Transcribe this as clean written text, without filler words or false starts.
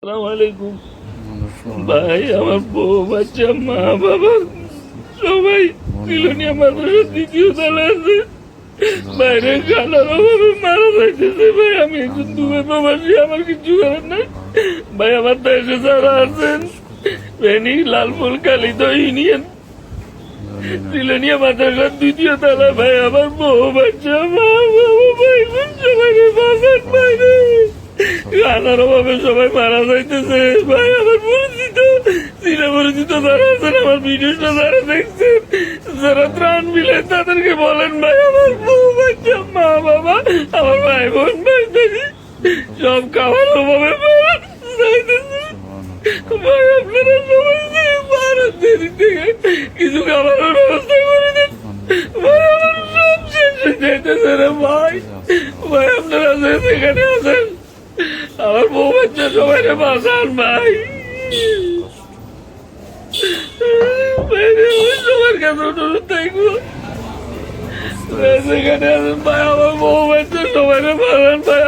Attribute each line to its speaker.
Speaker 1: আসসালামু আলাইকুম ভাই। আমার বউ বাচ্চা মা বাবা সবাই মিলনিয়া মাদ্রাসার দ্বিতীয় তলা আছে। বাইরে খানার অভাবে মারা যাইতেছে ভাই। আমি একজন দুবে প্রবাসী, আমার কিছু করার নাই ভাই। আমার দেশে যারা আছেন ফেনী, লালপুর, কালিদহ ইউনিয়ন, মিলনিয়া মাদ্রাসার দ্বিতীয় তলা ভাই। আমার বউ বাচ্চা মা বাবা ভাই সবাই বাসার বাইরে খানার অভাবে সবাই মারা যাইতেছে ভাই। আমার পরিচিত চিনা পরিচিত যারা আছেন, আমার ভিডিওটা যারা দেখছেন, যারা ত্রাণ মিলে তাদেরকে বলেন ভাই আমার বউ বাচ্চা মা বাবা আমার ভাই বোন ভাই সব খাওয়ার অভাবে মারা যাইতেছে ভাই। আপনারা সবাই মারার দেরি থেকে কিছু খাবারের ব্যবস্থা করে দেন ভাই। আমার সব শেষ হয়ে যাইতেছে রে ভাই। ভাই আপনারা যেখানে আছেন আমার বউ বাচ্চা সবাই বাঁচান ভাই। সবার কাছে অনুরোধ থাকবো যেখানে আছেন ভাই আমার বউ বাচ্চা সবাই বাঁচান ভাই।